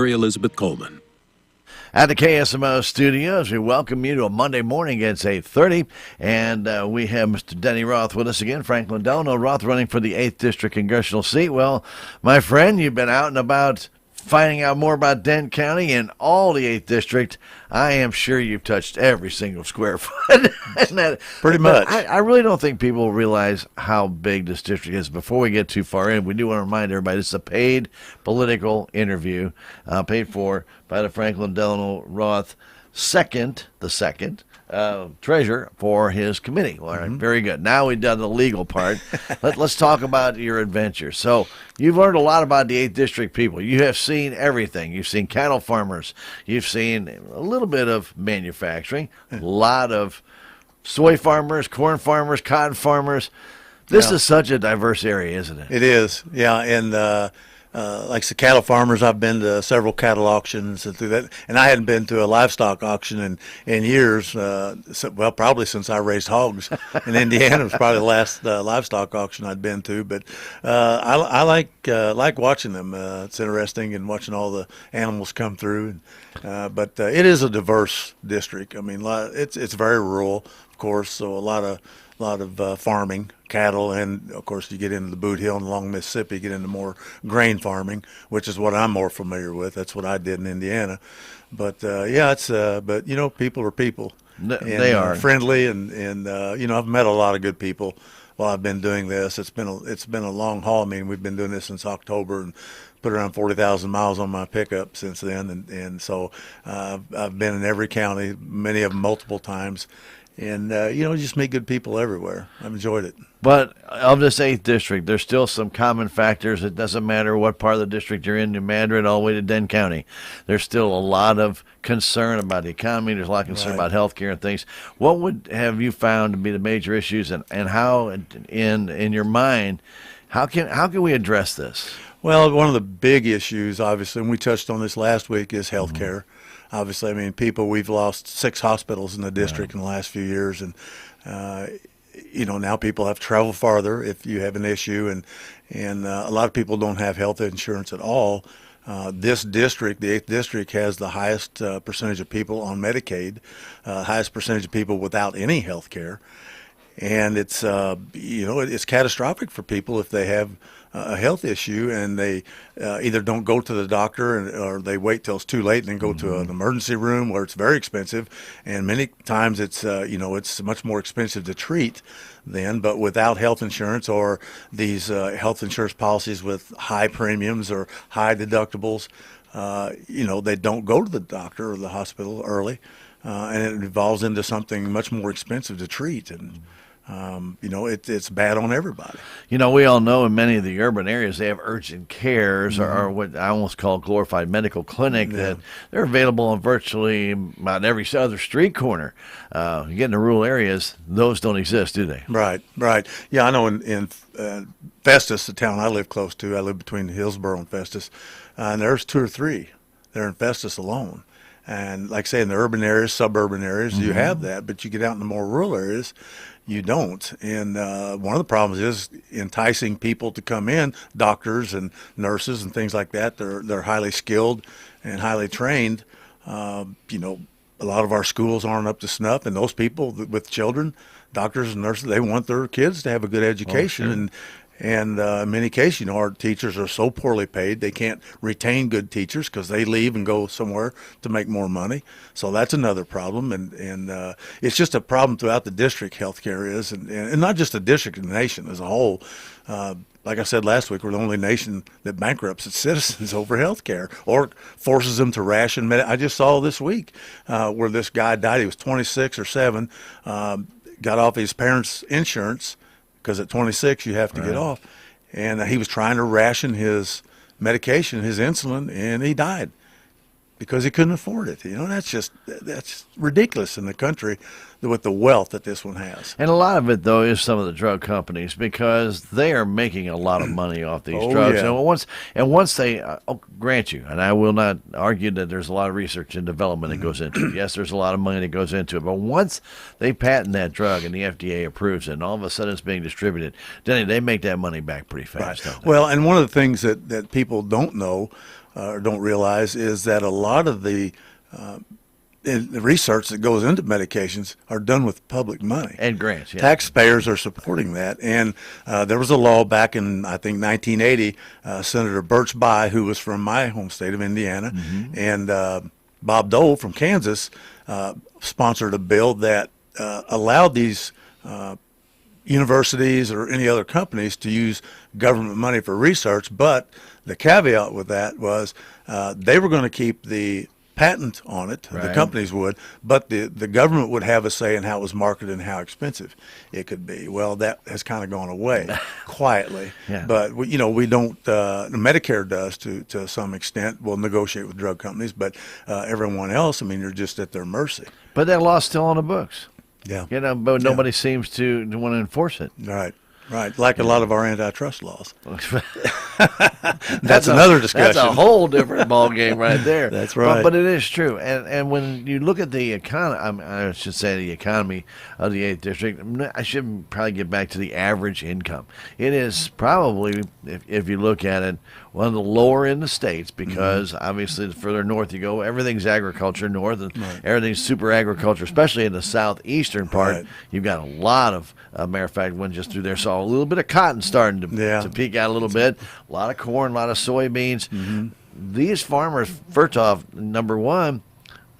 Mary Elizabeth Coleman. At the KSMO studios, we welcome you to a Monday morning. It's 8:30, and we have Mr. Denny Roth with us again. Franklin Delano Roth running for the 8th District Congressional seat. Well, my friend, you've been out and about finding out more about Dent County and all the 8th District. I am sure you've touched every single square foot. Pretty much. I really don't think people realize how big this district is. Before we get too far in, we do want to remind everybody this is a paid political interview, paid for by the Franklin Delano Roth the second treasurer for his committee. All right, very good. Now we've done the legal part. Let's talk about your adventure. So you've learned a lot about the 8th District people. You have seen everything. You've seen cattle farmers. You've seen a little bit of manufacturing, a lot of soy farmers, corn farmers, cotton farmers. This is such a diverse area, isn't it? It is, yeah. And like the cattle farmers, I've been to several cattle auctions and through that, and I hadn't been to a livestock auction in years. Well, probably since I raised hogs in Indiana. It was probably the last livestock auction I'd been to. But I like watching them. It's interesting and watching all the animals come through. But it is a diverse district. I mean, it's very rural, of course. So a lot of farming, cattle, and of course you get into the Boot Hill and along Mississippi, get into more grain farming, which is what I'm more familiar with. That's what I did in Indiana. But but you know, people are people. They are friendly, and you know, I've met a lot of good people while I've been doing this. It's been a long haul. I mean, we've been doing this since October and put around 40,000 miles on my pickup since then, and so I've been in every county, many of them multiple times. And, you know, just meet good people everywhere. I've enjoyed it. But of this 8th District, there's still some common factors. It doesn't matter what part of the district you're in, New Madrid all the way to Dent County. There's still a lot of concern about the economy. There's a lot of concern about health care and things. What would have you found to be the major issues, and how, in your mind, how can we address this? Well, one of the big issues, obviously, and we touched on this last week, is health care. Obviously, I mean, we've lost 6 hospitals in the district in the last few years, and you know, now people have to travel farther if you have an issue, and a lot of people don't have health insurance at all. This district, the 8th District, has the highest percentage of people on Medicaid, highest percentage of people without any health care, and it's you know, it's catastrophic for people if they have a health issue and they either don't go to the doctor or they wait till it's too late and then go to an emergency room where it's very expensive, and many times it's you know, it's much more expensive to treat then. But without health insurance or these health insurance policies with high premiums or high deductibles, you know, they don't go to the doctor or the hospital early, and it evolves into something much more expensive to treat. And you know, it's bad on everybody. You know, we all know in many of the urban areas they have urgent cares or what I almost call glorified medical clinic that they're available on virtually about every other street corner. You get into rural areas, those don't exist, do they? Right. Yeah, I know in Festus, the town I live close to, I live between Hillsborough and Festus, and there's 2 or 3 there in Festus alone. And like I say, in the urban areas, suburban areas, you have that, but you get out in the more rural areas, you don't. And one of the problems is enticing people to come in, doctors and nurses and things like that. They're highly skilled and highly trained. You know, a lot of our schools aren't up to snuff, and those people with children, doctors and nurses, they want their kids to have a good education. And in many cases, you know, our teachers are so poorly paid, they can't retain good teachers because they leave and go somewhere to make more money. So that's another problem. And it's just a problem throughout the district, healthcare is, and not just the district, the nation as a whole. Like I said last week, we're the only nation that bankrupts its citizens over health care or forces them to ration. I just saw this week where this guy died. He was 26 or 7, got off his parents' insurance, because at 26 you have to get off, and he was trying to ration his medication, his insulin, and he died because he couldn't afford it. You know, that's ridiculous in the country with the wealth that this one has. And a lot of it, though, is some of the drug companies, because they are making a lot of money off these drugs. Yeah. And once they grant you, and I will not argue that there's a lot of research and development that goes into it. Yes, there's a lot of money that goes into it. But once they patent that drug and the FDA approves it, and all of a sudden it's being distributed, then they make that money back pretty fast. Right. Well, and one of the things that people don't know, or don't realize is that a lot of the research that goes into medications are done with public money. And grants, yeah. Taxpayers are supporting that. And there was a law back in, I think, 1980, Senator Birch Bayh, who was from my home state of Indiana, and Bob Dole from Kansas sponsored a bill that allowed these universities or any other companies to use government money for research. But the caveat with that was they were going to keep the patent on it, the companies would, but the government would have a say in how it was marketed and how expensive it could be. Well, that has kind of gone away quietly. But we don't. Medicare does to some extent. We'll negotiate with drug companies, but everyone else, I mean, you're just at their mercy. But that law's still on the books. Yeah. But nobody seems to want to enforce it. Right, like a lot of our antitrust laws. That's another discussion. That's a whole different ball game right there. That's right. But it is true. And when you look at the economy, I should say the economy of the 8th District, I should probably get back to the average income. It is probably, if you look at it, one of the lower in the states because obviously the further north you go, everything's agriculture north and everything's super agriculture, especially in the southeastern part. You've got a lot of, matter of fact, went just through there, saw a little bit of cotton starting to peak out a little bit, a lot of corn, a lot of soybeans. These farmers, first off, number one,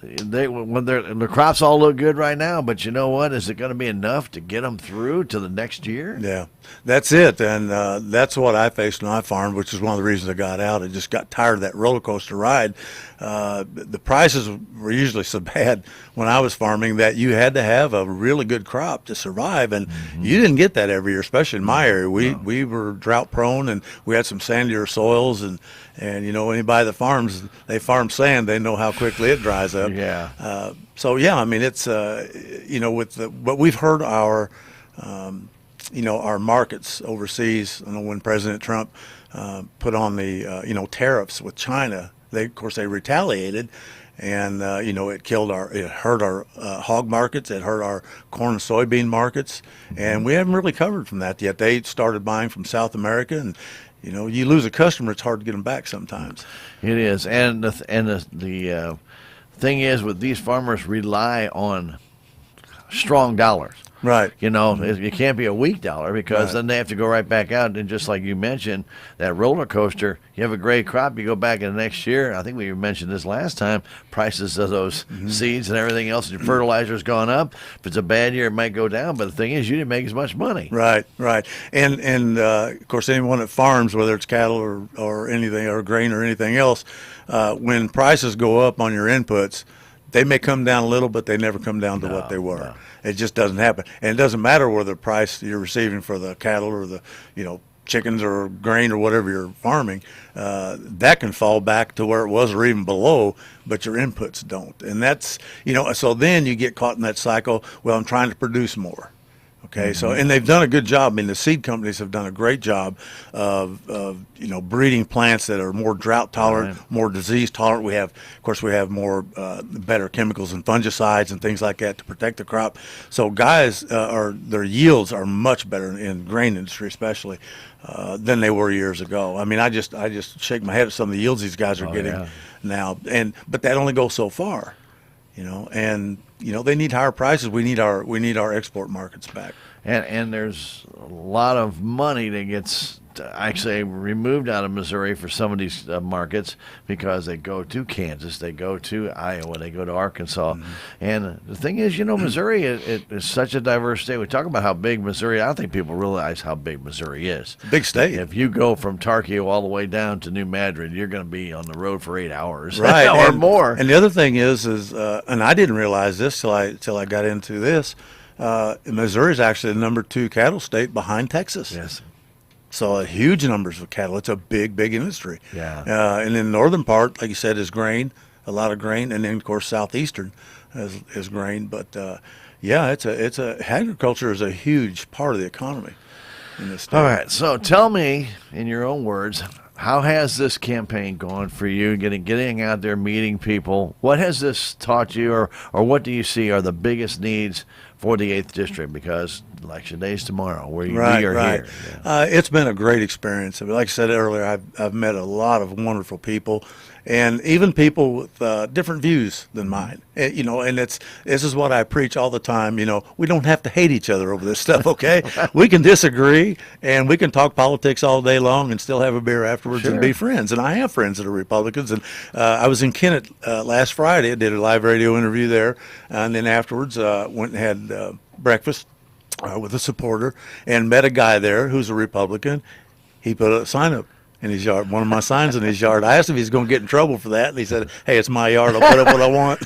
the crops all look good right now, but you know what? Is it going to be enough to get them through to the next year? Yeah, that's it. And that's what I faced when I farmed, which is one of the reasons I got out. I just got tired of that roller coaster ride. The prices were usually so bad when I was farming that you had to have a really good crop to survive, and you didn't get that every year, especially in my area. We were drought prone, and we had some sandier soils, and anybody that farms, they farm sand, they know how quickly it dries up. So I mean, it's but we've heard our our markets overseas. I know when President Trump put on the tariffs with China, of course they retaliated, and it hurt our hog markets, it hurt our corn and soybean markets, and we haven't really recovered from that yet. They started buying from South America, and you lose a customer, it's hard to get them back sometimes. It is, and the thing is, with these farmers rely on strong dollars. Right. It can't be a weak dollar because then they have to go right back out. And just like you mentioned, that roller coaster, you have a great crop, you go back in the next year. I think we mentioned this last time, prices of those seeds and everything else, your fertilizer's gone up. If it's a bad year, it might go down. But the thing is, you didn't make as much money. Right. And of course, anyone that farms, whether it's cattle or anything, or grain or anything else, when prices go up on your inputs, they may come down a little, but they never come down to what they were. No. It just doesn't happen. And it doesn't matter whether the price you're receiving for the cattle or the, chickens or grain or whatever you're farming, that can fall back to where it was or even below, but your inputs don't. And that's, so then you get caught in that cycle. Well, I'm trying to produce more. Okay, so and they've done a good job. I mean, the seed companies have done a great job of breeding plants that are more drought tolerant, more disease tolerant. We have more better chemicals and fungicides and things like that to protect the crop. So guys, their yields are much better in the grain industry, especially than they were years ago. I mean, I just shake my head at some of the yields these guys are getting now, but that only goes so far. And they need higher prices. We need our export markets back. And there's a lot of money that gets actually removed out of Missouri for some of these markets because they go to Kansas, they go to Iowa, they go to Arkansas. And the thing is, Missouri is such a diverse state. We talk about how big Missouri. I don't think people realize how big Missouri is. Big state. If you go from Tarkio all the way down to New Madrid, you're going to be on the road for 8 hours, right, or more. And the other thing is, and I didn't realize this till I got into this. Missouri is actually the number 2 cattle state behind Texas. Yes. So huge numbers of cattle. It's a big industry. Yeah. And in the northern part, like you said, is grain, a lot of grain, and then of course southeastern is grain. But agriculture is a huge part of the economy in this state. All right. So tell me, in your own words, how has this campaign gone for you? Getting out there, meeting people. What has this taught you, or what do you see are the biggest needs for the 8th District? Because election day is tomorrow. We are here. Yeah. It's been a great experience. I mean, like I said earlier, I've met a lot of wonderful people, and even people with different views than mine. And this is what I preach all the time. We don't have to hate each other over this stuff, okay? We can disagree, and we can talk politics all day long and still have a beer afterwards and be friends. And I have friends that are Republicans. And I was in Kennett last Friday. I did a live radio interview there, and then afterwards went and had breakfast with a supporter and met a guy there who's a Republican. He put a sign up in his yard, one of my signs in his yard. I asked him if he's going to get in trouble for that, and he said, "Hey, it's my yard. I'll put up what I want."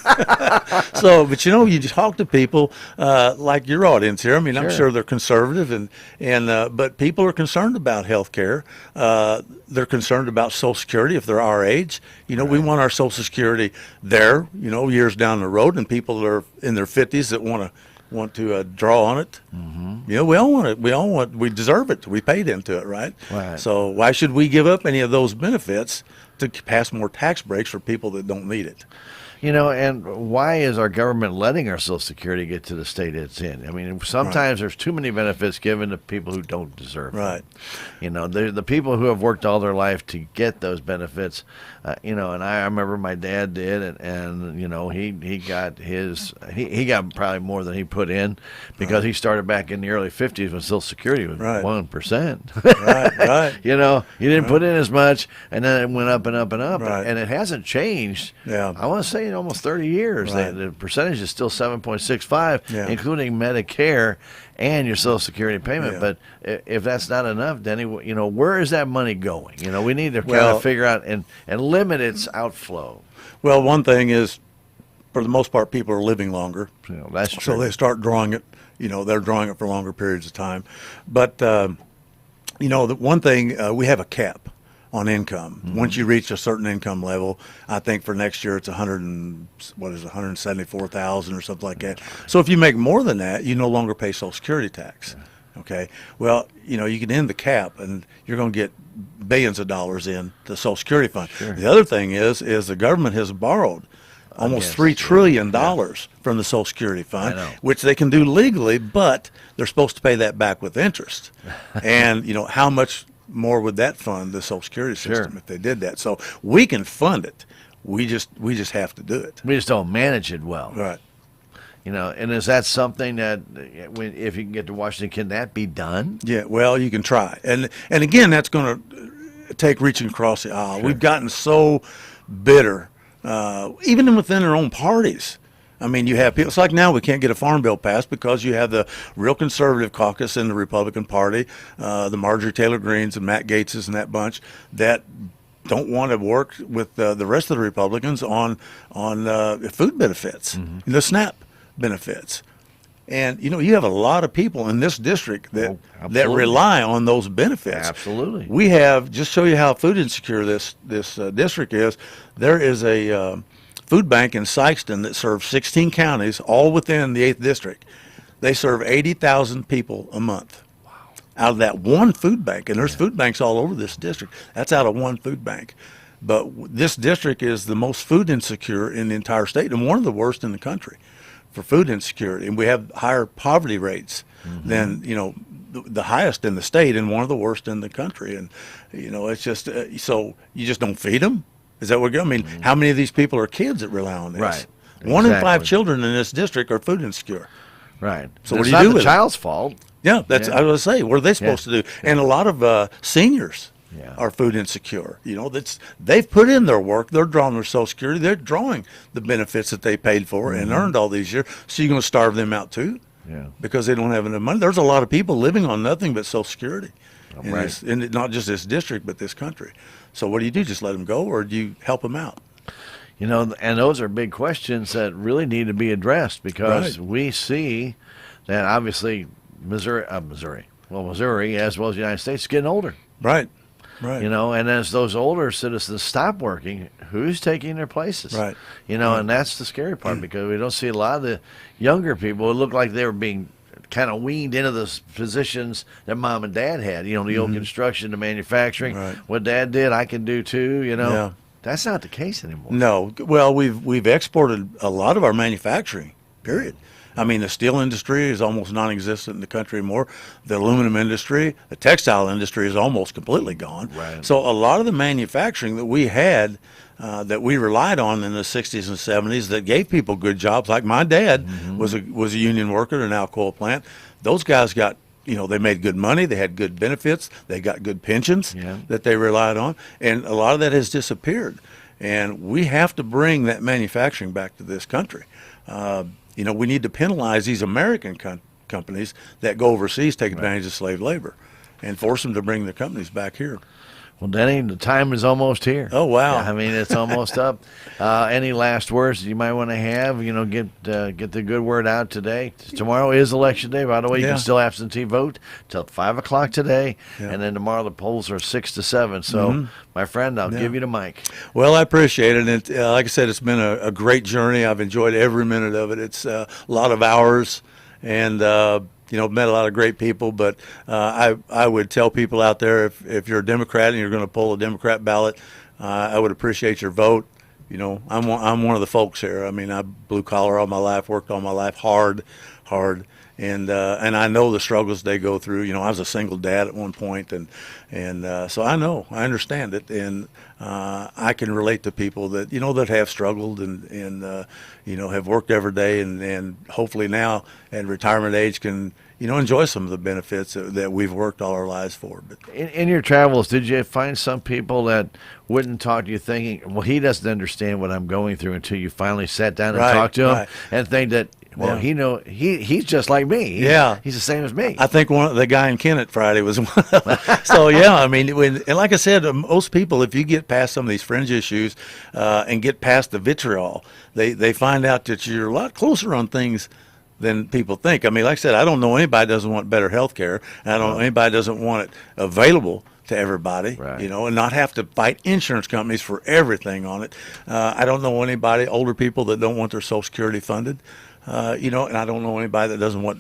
So, but you talk to people like your audience here. I mean, I'm sure they're conservative, but people are concerned about health care. They're concerned about Social Security if they're our age. We want our Social Security there, years down the road, and people that are in their 50s that want to draw on it. We all want it. We deserve it. We paid into it, right? So why should we give up any of those benefits to pass more tax breaks for people that don't need it? And why is our government letting our Social Security get to the state it's in? I mean, sometimes there's too many benefits given to people who don't deserve them. The people who have worked all their life to get those benefits, and I remember my dad did, and he got he got probably more than he put in because he started back in the early 50s when Social Security was 1%. You didn't put in as much, and then it went up and up and up, and it hasn't changed. I want to say in almost 30 years. The percentage is still 7.65, including Medicare and your Social Security payment. But if that's not enough, then where is that money going? We need to kind of figure out and limit its outflow. Well, one thing is, for the most part, people are living longer. That's true. So they start drawing it. They're drawing it for longer periods of time. But the one thing, we have a cap on income. Once you reach a certain income level, I think for next year it's 174,000 or something like that. So if you make more than that, you no longer pay Social Security tax. Okay. Well, you can end the cap, and you're going to get billions of dollars in the Social Security fund. The other thing is the government has borrowed almost $3 trillion from the Social Security fund, which they can do legally, but they're supposed to pay that back with interest. And how much more would that fund the Social Security system if they did that? So we can fund it. We just have to do it. We just don't manage it well. Right. And is that something that, if you can get to Washington, can that be done? Yeah, well, you can try. And again, that's going to take reaching across the aisle. We've gotten so bitter, even within our own parties. I mean, you have people, it's like now we can't get a farm bill passed because you have the real conservative caucus in the Republican Party, the Marjorie Taylor Greenes and Matt Gaetzes and that bunch that don't want to work with the rest of the Republicans on food benefits, the SNAP benefits. And, you have a lot of people in this district that rely on those benefits. Absolutely. We have, just show you how food insecure this district is, there is a food bank in Sykeston that serves 16 counties, all within the 8th District. They serve 80,000 people a month. Wow. Out of that one food bank, and there's food banks all over this district. That's out of one food bank. But this district is the most food insecure in the entire state and one of the worst in the country for food insecurity. And we have higher poverty rates than, the highest in the state and one of the worst in the country. And, it's just, so you just don't feed them? Is that what? I mean, how many of these people are kids that rely on this? Right. One in 5 children in this district are food insecure. Right. So what do you do with the child's fault? Yeah, that's. I was going to say, what are they supposed to do? And a lot of seniors are food insecure. They've put in their work. They're drawing their Social Security. They're drawing the benefits that they paid for and earned all these years. So you're going to starve them out too? Yeah. Because they don't have enough money. There's a lot of people living on nothing but Social Security. In not just this district, but this country. So what do? Just let them go, or do you help them out? And those are big questions that really need to be addressed because we see that obviously Missouri, as well as the United States, is getting older. Right. And as those older citizens stop working, who's taking their places? Right. And that's the scary part because we don't see a lot of the younger people who look like they were being kind of weaned into the positions that mom and dad had, the old construction, the manufacturing. What dad did, I can do too, That's not the case anymore. No. Well, we've exported a lot of our manufacturing, period. I mean, the steel industry is almost non-existent in the country anymore. The aluminum industry, the textile industry is almost completely gone. Right. So a lot of the manufacturing that we had, that we relied on in the 60s and 70s, that gave people good jobs, like my dad was a union worker in an Alcoa plant. Those guys got, they made good money, they had good benefits, they got good pensions that they relied on, and a lot of that has disappeared. And we have to bring that manufacturing back to this country. We need to penalize these American companies that go overseas, take advantage of slave labor, and force them to bring their companies back here. Well, Denny, the time is almost here. Oh, wow. I mean, it's almost up. Any last words you might want to have? Get the good word out today. Tomorrow is Election Day. By the way, you can still absentee vote till 5 o'clock today. Yeah. And then tomorrow the polls are 6 to 7. So, my friend, I'll give you the mic. Well, I appreciate it. And like I said, it's been a great journey. I've enjoyed every minute of it. It's a lot of hours. And met a lot of great people, but I would tell people out there, if you're a Democrat and you're going to pull a Democrat ballot, I would appreciate your vote. I'm one of the folks here. I mean, I blue collar all my life, worked all my life hard, and I know the struggles they go through. I was a single dad at one point, and so I understand it, and I can relate to people that that have struggled and have worked every day, and hopefully now at retirement age can enjoy some of the benefits that we've worked all our lives for. But in your travels, did you find some people that wouldn't talk to you, thinking, well, he doesn't understand what I'm going through, until you finally sat down and talked to him and think that, well, he's just like me. He's the same as me. I think the guy in Kennett Friday was one of them. So I mean, and like I said, most people, if you get past some of these fringe issues and get past the vitriol, they find out that you're a lot closer on things than people think. I mean, like I said, I don't know anybody that doesn't want better health care, and I don't know anybody that doesn't want it available to everybody, and not have to fight insurance companies for everything on it. I don't know anybody, older people, that don't want their Social Security funded. And I don't know anybody that doesn't want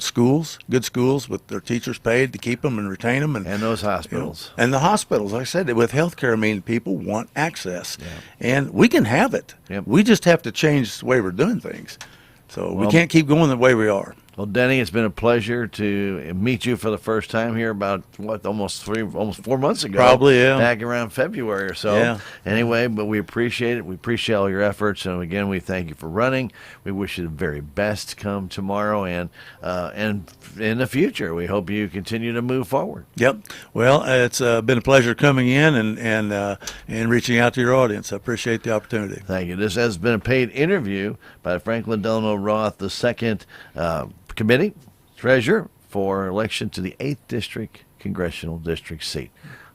good schools with their teachers paid to keep them and retain them. And those hospitals. And the hospitals, like I said, with healthcare, I mean, people want access. And we can have it. We just have to change the way we're doing things. So we can't keep going the way we are. Well, Denny, it's been a pleasure to meet you for the first time here about, almost 4 months ago. Probably, back around February or so. Anyway, but we appreciate it. We appreciate all your efforts. And again, we thank you for running. We wish you the very best come tomorrow and in the future. We hope you continue to move forward. Yep. Well, it's been a pleasure coming in and reaching out to your audience. I appreciate the opportunity. Thank you. This has been a paid interview by Franklin Delano Roth II, Committee Treasurer for election to the 8th District Congressional District seat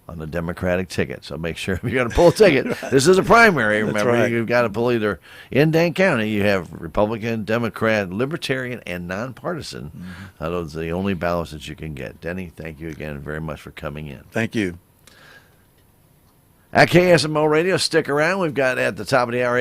on the Democratic ticket. So make sure if you're going to pull a ticket, this is a primary. Remember, you've got to pull either in Dane County. You have Republican, Democrat, Libertarian, and nonpartisan. Those are the only ballots that you can get. Denny, thank you again very much for coming in. Thank you. At KSMO Radio, stick around. We've got at the top of the hour